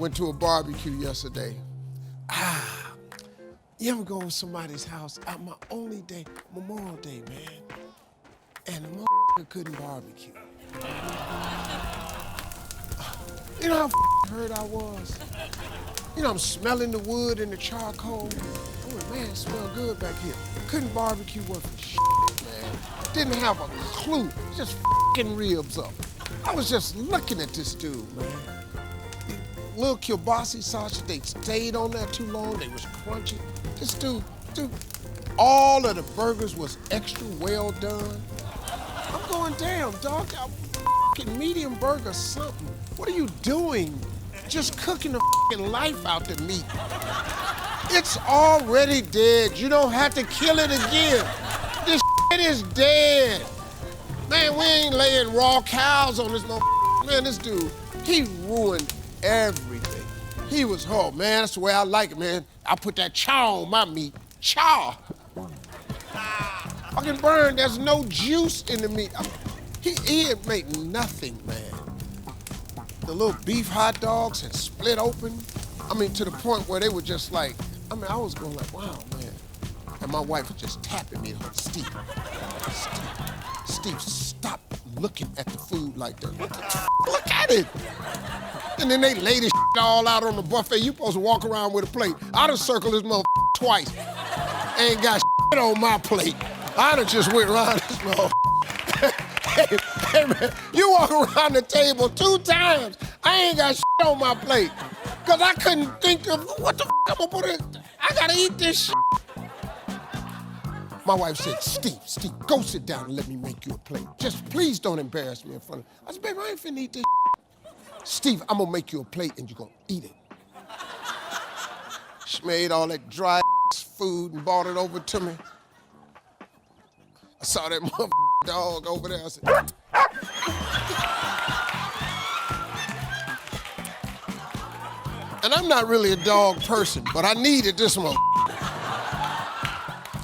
Went to a barbecue yesterday. You ever go to somebody's house on my only day, Memorial Day, man, and the motherfucker couldn't barbecue. You know how hurt I was? You know, I'm smelling the wood and the charcoal. I went, man, it smells good back here. Couldn't barbecue worth a shit, man. Didn't have a clue, just fucking ribs up. I was just looking at this dude, man. Little kielbasa sausage, they stayed on there too long, they was crunchy. This dude, all of the burgers was extra well done. I'm going, damn, dog, a fucking medium burger something. What are you doing? Just cooking the fucking life out the meat. It's already dead. You don't have to kill it again. This shit is dead. Man, we ain't laying raw cows on this motherfucker. Man, this dude, he ruined everything. He was, oh man, that's the way I like it, man. I put that char on my meat. Char. Fucking burn, there's no juice in the meat. He had made nothing, man. The little beef hot dogs had split open. I mean, to the point where they were just like, I was going like, wow, man. And my wife was just tapping me, Steve, stop looking at the food like that. What the look at it. And then they lay this all out on the buffet. You supposed to walk around with a plate. I done circled this motherfucker twice. Ain't got on my plate. I done just went around this motherfucker. Hey man, you walk around the table 2 times. I ain't got on my plate. Cause I couldn't think of what the I'm gonna put in. I gotta eat this shit. My wife said, Steve, go sit down and let me make you a plate. Just please don't embarrass me in front of her. I said, baby, I ain't finna eat this Steve, I'm gonna make you a plate and you're gonna eat it. She made all that dry food and brought it over to me. I saw that mother dog over there. I said, and I'm not really a dog person, but I needed this mother.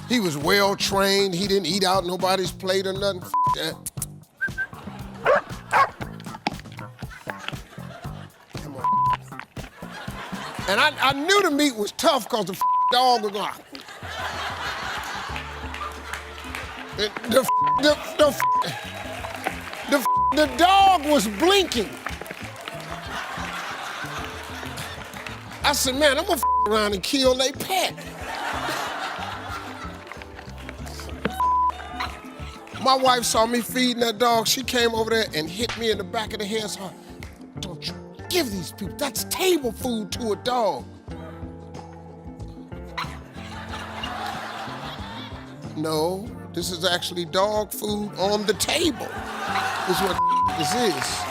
He was well trained. He didn't eat out nobody's plate or nothing. That. Come on. And I knew the meat was tough because the dog was going. The dog was blinking. I said, man, I'm gonna around and kill their pet. My wife saw me feeding that dog. She came over there and hit me in the back of the head. So, don't you give these people, that's table food to a dog. No, this is actually dog food on the table. This is what this is.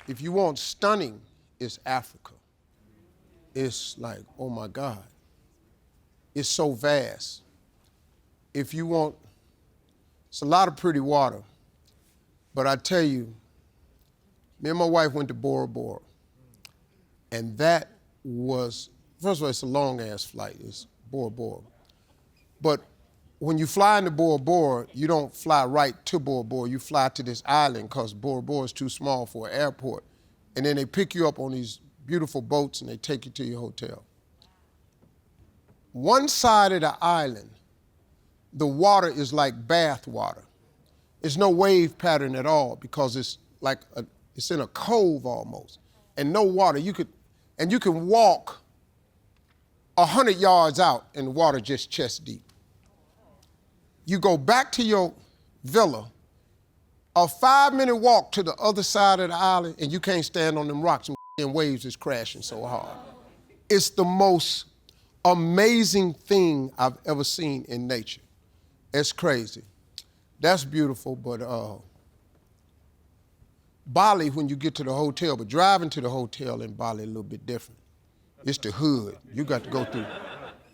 If you want stunning, it's Africa. It's like, oh my God. It's so vast. If you want, it's a lot of pretty water. But I tell you, me and my wife went to Bora Bora. And that was, first of all, it's a long ass flight, it's Bora Bora. But when you fly into Bora Bora, you don't fly right to Bora Bora, you fly to this island because Bora Bora is too small for an airport. And then they pick you up on these beautiful boats and they take you to your hotel. One side of the island, the water is like bath water. There's no wave pattern at all because it's like it's in a cove almost, and no water. You can walk 100 yards out and the water just chest deep. You go back to your villa, a 5-minute walk to the other side of the island, and you can't stand on them rocks and waves is crashing so hard. It's the most amazing thing I've ever seen in nature. It's crazy. That's beautiful, but Bali, when you get to the hotel, but driving to the hotel in Bali a little bit different. It's the hood. You got to go through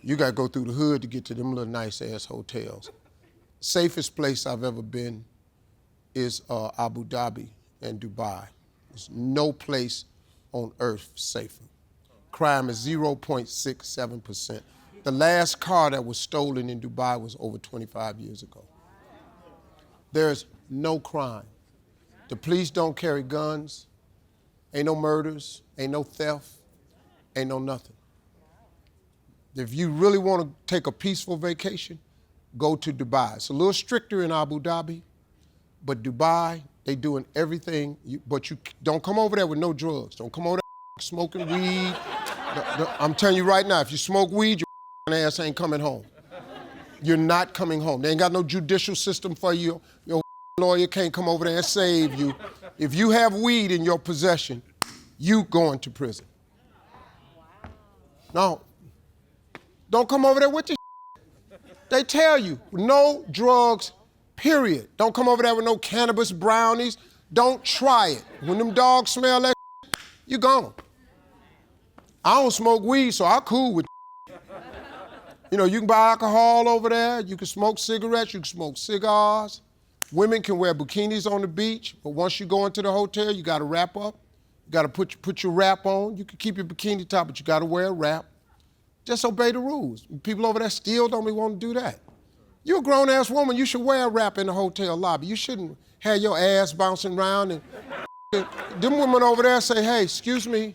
the hood to get to them little nice ass hotels. Safest place I've ever been is Abu Dhabi and Dubai. There's no place on earth safer. Crime is 0.67%. The last car that was stolen in Dubai was over 25 years ago. There's no crime. The police don't carry guns. Ain't no murders, ain't no theft, ain't no nothing. If you really want to take a peaceful vacation, go to Dubai. It's a little stricter in Abu Dhabi, but Dubai, they doing everything, but you don't come over there with no drugs. Don't come over there smoking weed. I'm telling you right now, if you smoke weed, your ass ain't coming home. You're not coming home. They ain't got no judicial system for you. Your lawyer can't come over there and save you. If you have weed in your possession, you going to prison. No, don't come over there with this. They tell you, no drugs, period. Don't come over there with no cannabis brownies. Don't try it. When them dogs smell that, you gone. I don't smoke weed, so I'm cool with You know, you can buy alcohol over there. You can smoke cigarettes. You can smoke cigars. Women can wear bikinis on the beach, but once you go into the hotel, you got to wrap up. You got to put your wrap on. You can keep your bikini top, but you got to wear a wrap. Just obey the rules. People over there still don't even want to do that. You're a grown-ass woman. You should wear a wrap in the hotel lobby. You shouldn't have your ass bouncing around. And them women over there say, hey, excuse me,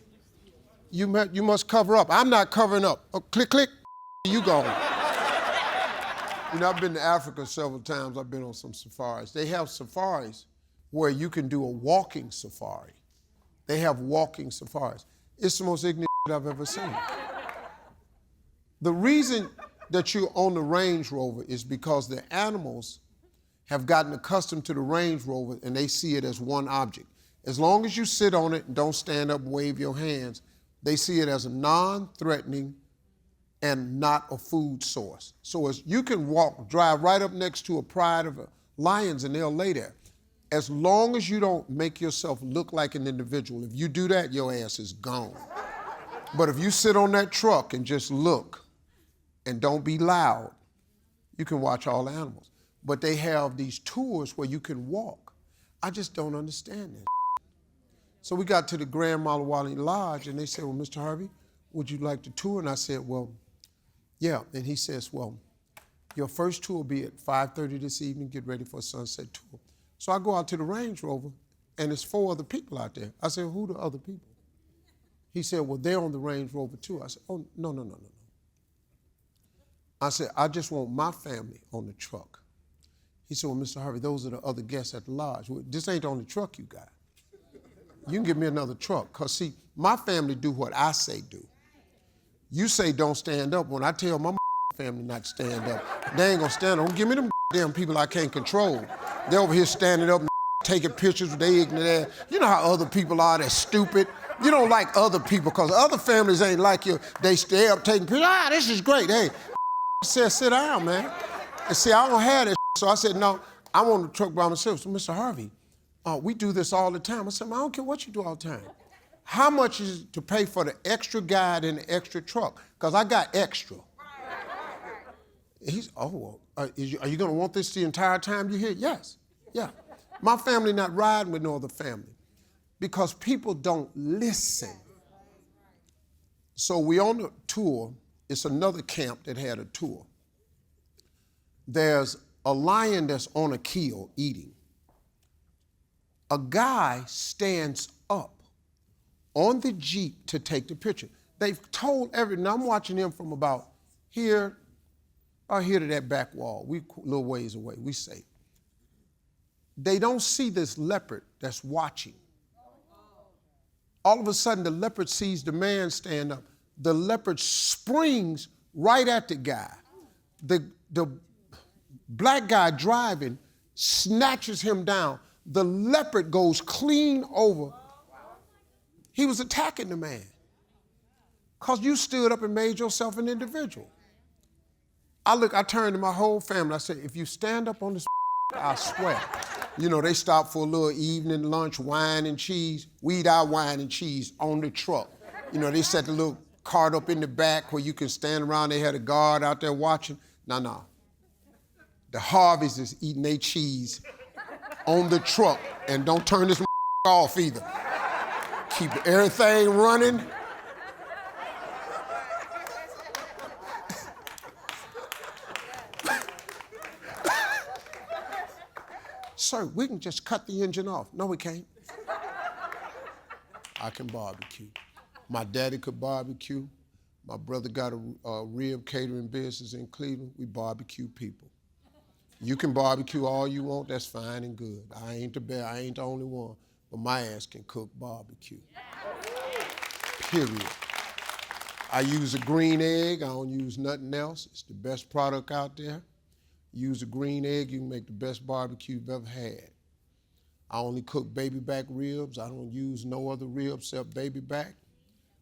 you must cover up. I'm not covering up. Oh, click, click, you gone. You know, I've been to Africa several times. I've been on some safaris. They have safaris where you can do a walking safari. They have walking safaris. It's the most ignorant I've ever seen. The reason that you're on the Range Rover is because the animals have gotten accustomed to the Range Rover and they see it as one object. As long as you sit on it and don't stand up and wave your hands, they see it as a non-threatening and not a food source. So as you can drive right up next to a pride of lions and they'll lay there. As long as you don't make yourself look like an individual, if you do that, your ass is gone. But if you sit on that truck and just look and don't be loud, you can watch all the animals. But they have these tours where you can walk. I just don't understand that. So we got to the Grand Malawali Lodge and they said, well, Mr. Harvey, would you like to tour? And I said, well, yeah. And he says, well, your first tour will be at 5:30 this evening. Get ready for a sunset tour. So I go out to the Range Rover and there's 4 other people out there. I said, who the other people? He said, well, they're on the Range Rover too. I said, oh, no. I said, I just want my family on the truck. He said, well, Mr. Harvey, those are the other guests at the lodge. Well, this ain't the only truck you got. You can give me another truck. Because, see, my family do what I say do. You say don't stand up. When I tell my family not to stand up, they ain't going to stand up. Don't give me them damn people I can't control. They're over here standing up and taking pictures with their ignorant ass. You know how other people are, they're stupid. You don't like other people because other families ain't like you. They stay up taking pictures. This is great. Hey, said, sit down, man. And see, I don't have that. So I said, no, I want the truck by myself. So, Mr. Harvey, we do this all the time. I said, I don't care what you do all the time. How much is it to pay for the extra guide and the extra truck? Because I got extra. He's, oh, well, are you going to want this the entire time you're here? Yes, yeah. My family not riding with no other family because people don't listen. So we on the tour. It's another camp that had a tour. There's a lion that's on a keel eating. A guy stands up on the Jeep to take the picture. They've told now I'm watching them from about here to that back wall. We a little ways away, we safe. They don't see this leopard that's watching. All of a sudden, the leopard sees the man stand up. The leopard springs right at the guy. The black guy driving snatches him down. The leopard goes clean over. He was attacking the man because you stood up and made yourself an individual. I turned to my whole family. I said, if you stand up on this, I swear. You know, they stopped for a little evening lunch, wine and cheese. We eat our wine and cheese on the truck. You know, they set the little cart up in the back where you can stand around. They had a guard out there watching. No. The Harveys is eating their cheese on the truck. And don't turn this off either. Keep everything running. sir, we can just cut the engine off. No, we can't. I can barbecue. My daddy could barbecue. My brother got a rib catering business in Cleveland. We barbecue people. You can barbecue all you want, that's fine and good. I ain't the only one, but my ass can cook barbecue. Period. I use a green egg, I don't use nothing else. It's the best product out there. Use a green egg, you can make the best barbecue you've ever had. I only cook baby back ribs. I don't use no other ribs except baby back.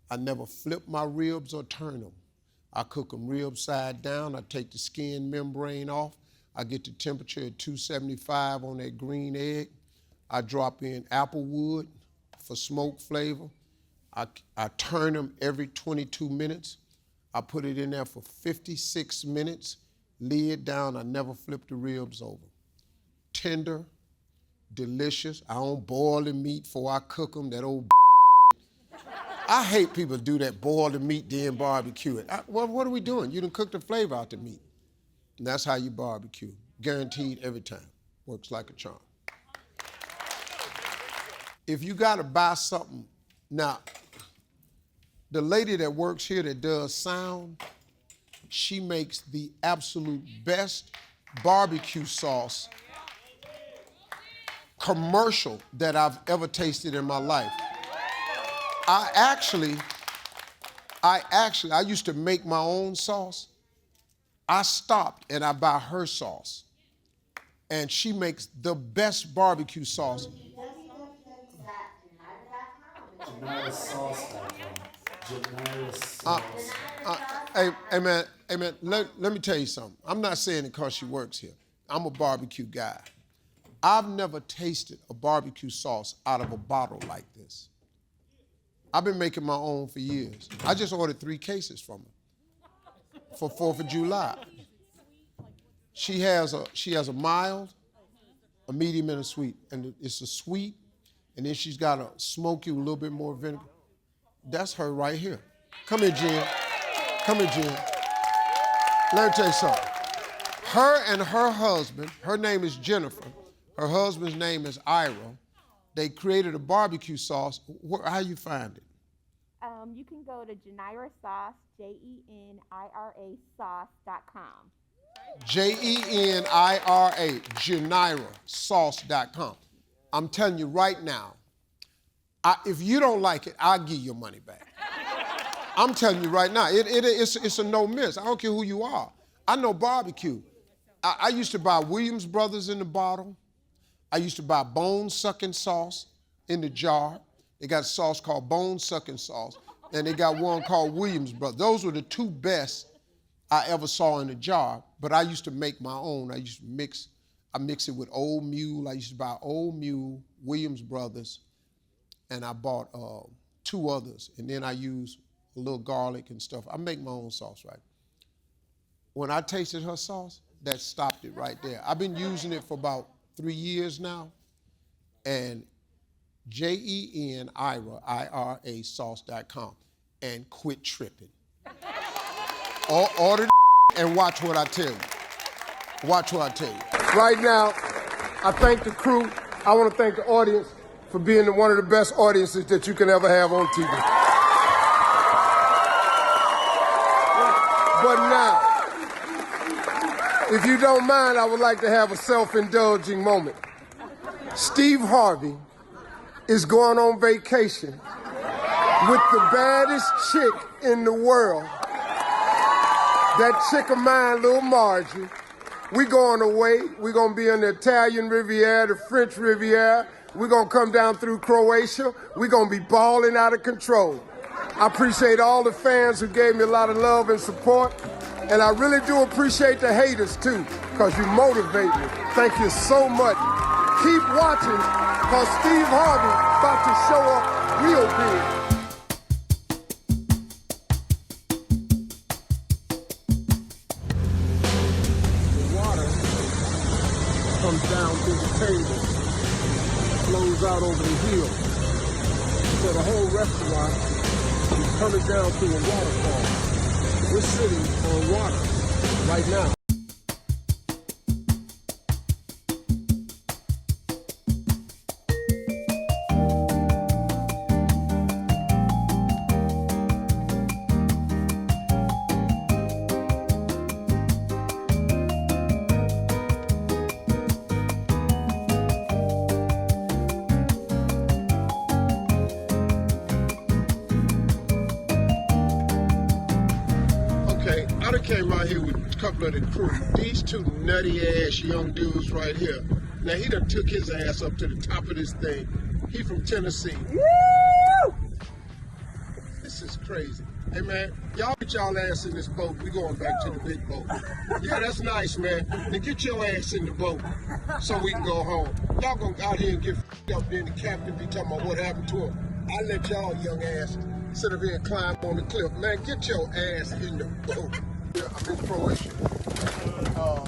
I never flip my ribs or turn them. I cook them ribs side down. I take the skin membrane off. I get the temperature at 275 on that green egg. I drop in apple wood for smoke flavor. I turn them every 22 minutes. I put it in there for 56 minutes, lid down. I never flip the ribs over. Tender, delicious. I don't boil the meat before I cook them, that old I hate people do that, boil the meat, then barbecue it. What are we doing? You done cook the flavor out the meat. And that's how you barbecue. Guaranteed every time. Works like a charm. If you gotta buy something, now, the lady that works here that does sound, she makes the absolute best barbecue sauce commercial that I've ever tasted in my life. I used to make my own sauce. I stopped and I buy her sauce. And she makes the best barbecue sauce. Hey man, let me tell you something. I'm not saying it because she works here. I'm a barbecue guy. I've never tasted a barbecue sauce out of a bottle like this. I've been making my own for years. I just ordered 3 cases from her for 4th of July. She has a mild, a medium, and a sweet. And it's a sweet, and then she's got a smoky with a little bit more vinegar. That's her right here. Come here, Jen. Come here, Jen. Let me tell you something. Her and her husband, her name is Jennifer, her husband's name is Ira. They created a barbecue sauce. How you find it? You can go to Jenira Sauce, Jenira sauce.com. Jenira, jenirasauce.com. I'm telling you right now, if you don't like it, I'll give you your money back. I'm telling you right now, it's a no miss. I don't care who you are. I know barbecue. I used to buy Williams Brothers in the bottle. I used to buy bone-sucking sauce in the jar. They got a sauce called bone-sucking sauce, and they got one called Williams Brothers. Those were the 2 best I ever saw in a jar, but I used to make my own. I mix it with Old Mule. I used to buy Old Mule, Williams Brothers, and I bought 2 others, and then I used a little garlic and stuff. I make my own sauce, right? When I tasted her sauce, that stopped it right there. I've been using it for about 3 years now, and Jenira, I-R-A sauce.com, and quit tripping. Order and watch what I tell you. Watch what I tell you. Right now, I thank the crew. I want to thank the audience for being one of the best audiences that you can ever have on TV. But now, if you don't mind, I would like to have a self-indulging moment. Steve Harvey is going on vacation with the baddest chick in the world. That chick of mine, little Marjorie. We going away. We're going to be in the Italian Riviera, the French Riviera. We're going to come down through Croatia. We're going to be balling out of control. I appreciate all the fans who gave me a lot of love and support. And I really do appreciate the haters, too, because you motivate me. Thank you so much. Keep watching, because Steve Harvey about to show up real big. Comes down through the table, flows out over the hill. So the whole restaurant is coming down through a waterfall. We're sitting on water right now. came out here with a couple of the crew. These two nutty ass young dudes right here. Now he done took his ass up to the top of this thing. He from Tennessee. Woo! This is crazy. Hey man, y'all get y'all ass in this boat. We going back to the big boat. Yeah, that's nice, man. Then get your ass in the boat so we can go home. Y'all gonna go out here and get f***ed up, then the captain be talking about what happened to him. I let y'all young ass sit up here and climb on the cliff. Man, get your ass in the boat. I'm in Croatia, on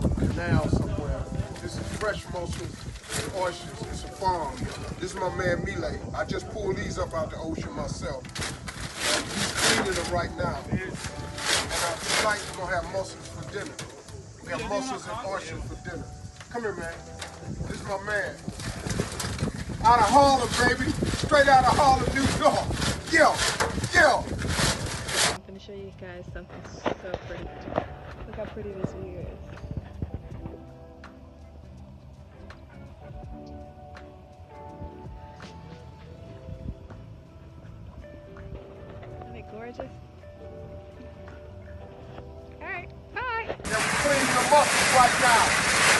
a canal somewhere. This is fresh mussels and oysters. It's a farm. This is my man Mile. I just pulled these up out the ocean myself. He's cleaning them right now. And tonight we're gonna have mussels for dinner. We have mussels and oysters for dinner. Come here, man. This is my man. Out of Harlem, baby. Straight out of Harlem, New York. Yo, yo. I'm gonna show you guys something so pretty. Look how pretty this view is. Isn't it gorgeous? Alright, bye! Yeah, we're cleaning the mussels right now.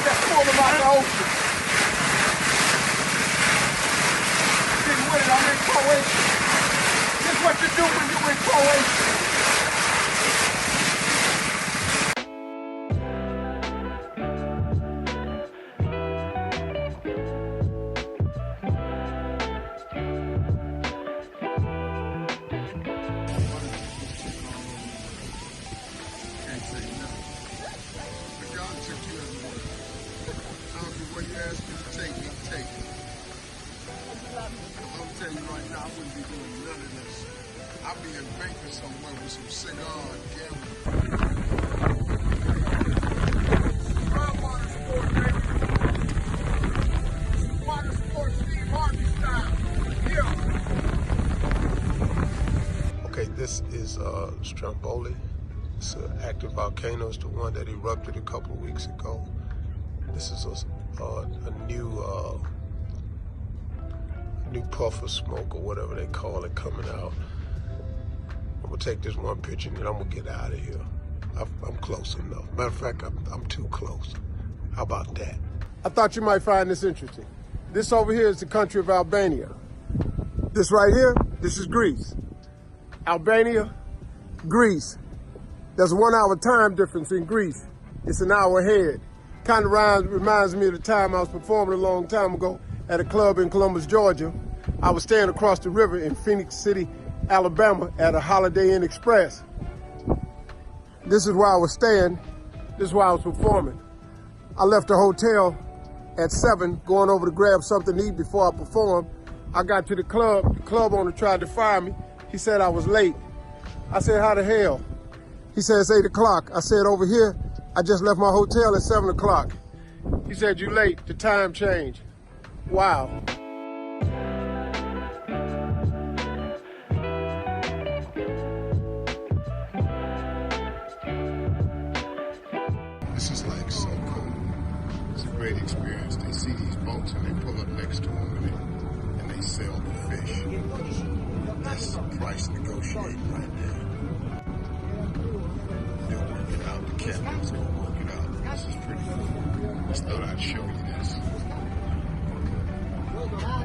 Let's pull them out the ocean. Getting with it, I'm in Croatia. This is what you do when you're in Croatia. I'm telling you right now, I wouldn't be doing none of this. I'd be in Vegas somewhere with some cigar and gambling. Water sport, baby. Water sport, Steve Harvey style. Yeah. Okay, this is Stromboli. It's an active volcano. It's the one that erupted a couple of weeks ago. This is a new puff of smoke or whatever they call it coming out. I'm gonna take this one picture and then I'm gonna get out of here. I'm close enough. Matter of fact, I'm too close. How about that? I thought you might find this interesting. This over here is the country of Albania. This right here, this is Greece. Albania, Greece. There's a 1 hour time difference in Greece. It's an hour ahead. Kind of reminds me of the time I was performing a long time ago at a club in Columbus, Georgia. I was staying across the river in Phoenix City, Alabama at a Holiday Inn Express. This is where I was staying. This is where I was performing. I left the hotel at 7, going over to grab something to eat before I performed. I got to the club owner tried to fire me. He said I was late. I said, how the hell? He said, it's 8 o'clock. I said, over here, I just left my hotel at 7 o'clock. He said, you late, the time changed. Wow. This is like so cool. It's a great experience. They see these boats and they pull up next to them and they sell the fish. That's price negotiating right there. They'll work it out. The captain's gonna work it out. This is pretty cool. Just thought I'd show you this.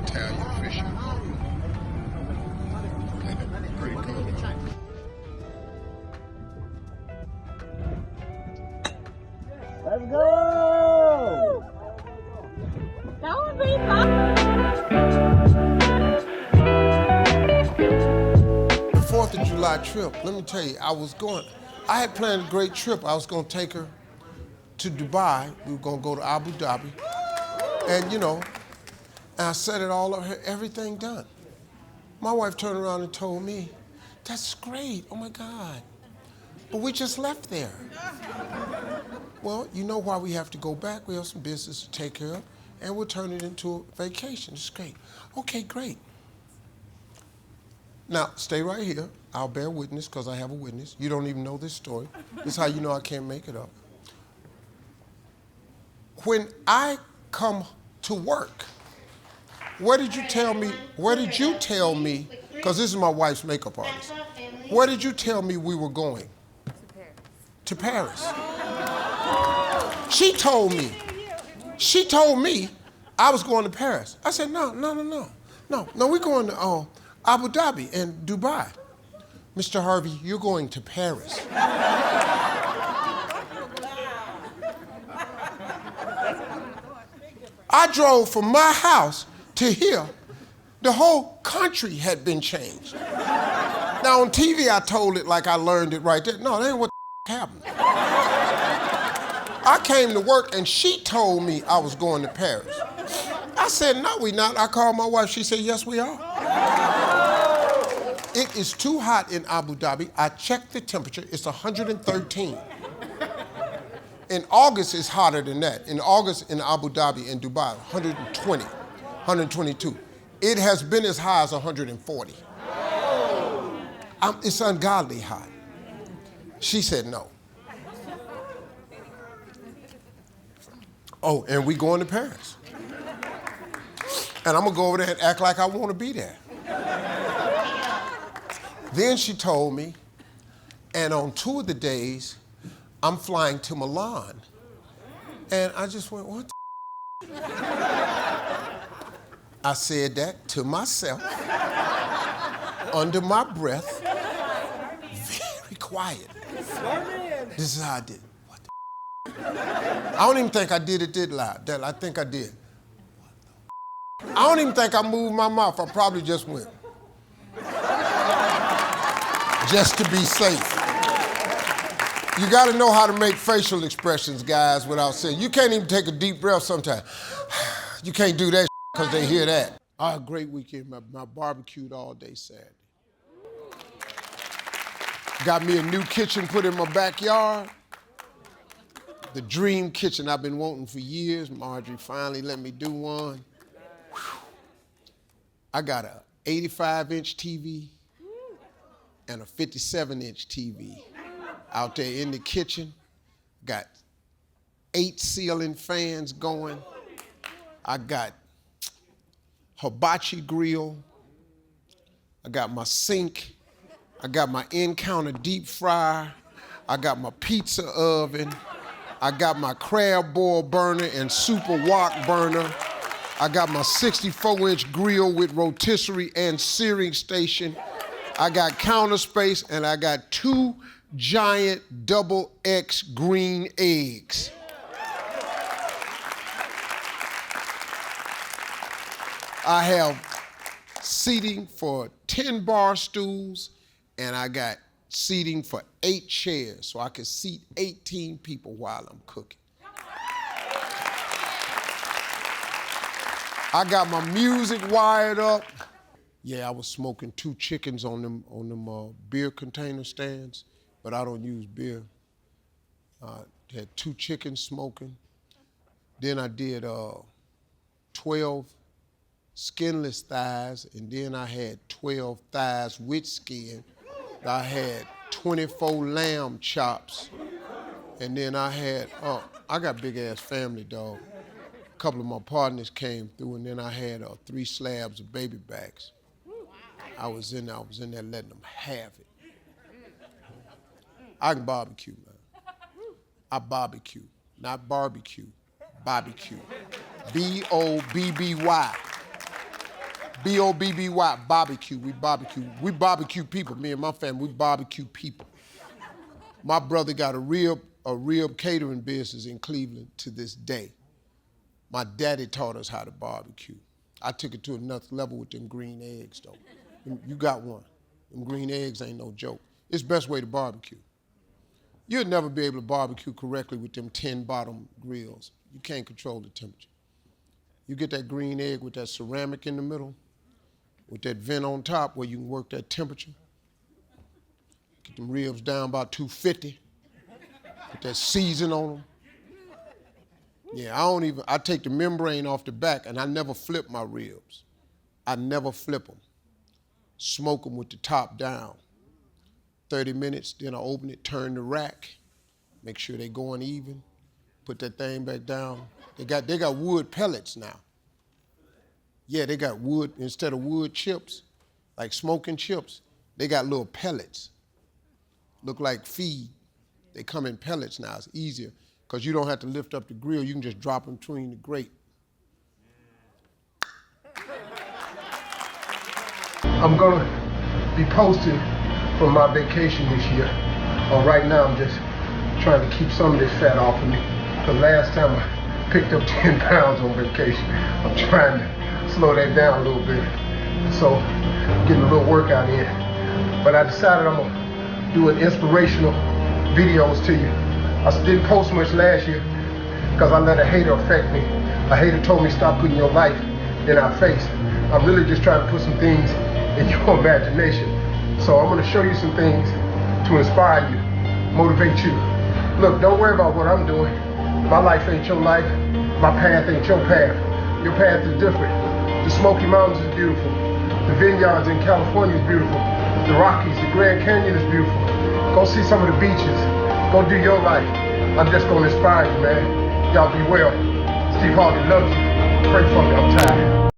Italian fishing. Pretty cool. Let's go! That would be fun. The 4th of July trip, let me tell you, I had planned a great trip. I was going to take her to Dubai. We were going to go to Abu Dhabi. And, and I set it all up, everything done. My wife turned around and told me, that's great, oh my God. But we just left there. Well, you know why we have to go back. We have some business to take care of, and we'll turn it into a vacation. It's great. Okay, great. Now, stay right here. I'll bear witness, because I have a witness. You don't even know this story. This is how you know I can't make it up. When I come to work, where did you tell me, because this is my wife's makeup artist, where did you tell me we were going? To Paris. to Paris. She told me I was going to Paris. I said, no, we're going to Abu Dhabi and Dubai. Mr. Harvey, you're going to Paris. I drove from my house to here. The whole country had been changed. Now on TV, I told it like I learned it right there. No, that ain't what the happened. I came to work and she told me I was going to Paris. I said, no, we not. I called my wife. She said, yes, we are. It is too hot in Abu Dhabi. I checked the temperature. It's 113. In August, it's hotter than that. In August, in Abu Dhabi and Dubai, 120, 122. It has been as high as 140. It's ungodly hot. She said no. Oh, and we going to Paris. And I'm gonna go over there and act like I wanna be there. Then she told me, and on 2 of the days, I'm flying to Milan. And I just went, what the I said that to myself, under my breath, very quiet. This is how I did it. What the I don't even think I did it loud. I think I did. I don't even think I moved my mouth. I probably just went. Just to be safe. You gotta know how to make facial expressions, guys, without saying. You can't even take a deep breath sometimes. You can't do that because they hear that. I had a great weekend. I barbecued all day Saturday. Got me a new kitchen put in my backyard. The dream kitchen I've been wanting for years. Marjorie finally let me do one. Whew. I got a 85-inch TV and a 57-inch TV out there in the kitchen. Got 8 ceiling fans going. I got hibachi grill. I got my sink. I got my in-counter deep fryer. I got my pizza oven. I got my crab boil burner and super wok burner. I got my 64-inch grill with rotisserie and searing station. I got counter space, and I got 2 giant double X green eggs. I have seating for 10 bar stools, and I got seating for 8 chairs, so I can seat 18 people while I'm cooking. I got my music wired up. Yeah, I was smoking 2 chickens on them beer container stands, but I don't use beer. Had 2 chickens smoking. Then I did 12 skinless thighs, and then I had 12 thighs with skin. I had 24 lamb chops, and then I had, I got big ass family, dog. A couple of my partners came through, and then I had 3 slabs of baby backs. I was in there letting them have it. I can barbecue, man. I barbecue, not barbecue, barbecue. B-O-B-B-Y. B-O-B-B-Y, barbecue, we barbecue. We barbecue people, me and my family, we barbecue people. My brother got a rib catering business in Cleveland to this day. My daddy taught us how to barbecue. I took it to another level with them green eggs, though. You got one. Them green eggs ain't no joke. It's the best way to barbecue. You'll never be able to barbecue correctly with them 10 bottom grills. You can't control the temperature. You get that green egg with that ceramic in the middle, with that vent on top where you can work that temperature. Get them ribs down about 250. Put that season on them. Yeah, I take the membrane off the back, and I never flip my ribs. I never flip them. Smoke them with the top down. 30 minutes, then I open it, turn the rack, make sure they going even, put that thing back down. They got wood pellets now. Yeah, they got wood, instead of wood chips, like smoking chips, they got little pellets. Look like feed. They come in pellets now, it's easier, because you don't have to lift up the grill, you can just drop them between the grate. I'm gonna be posting from my vacation this year. Right now I'm just trying to keep some of this fat off of me. The last time I picked up 10 pounds on vacation, I'm trying to slow that down a little bit. So getting a little workout in. But I decided I'm gonna do an inspirational videos to you. I didn't post much last year because I let a hater affect me. A hater told me stop putting your life in our face. I'm really just trying to put some things in your imagination. So I'm gonna show you some things to inspire you, motivate you. Look, don't worry about what I'm doing. My life ain't your life. My path ain't your path. Your path is different. The Smoky Mountains is beautiful. The vineyards in California is beautiful. The Rockies, the Grand Canyon is beautiful. Go see some of the beaches. Go do your life. I'm just gonna inspire you, man. Y'all be well. Steve Harvey loves you. Pray for me, I'm tired.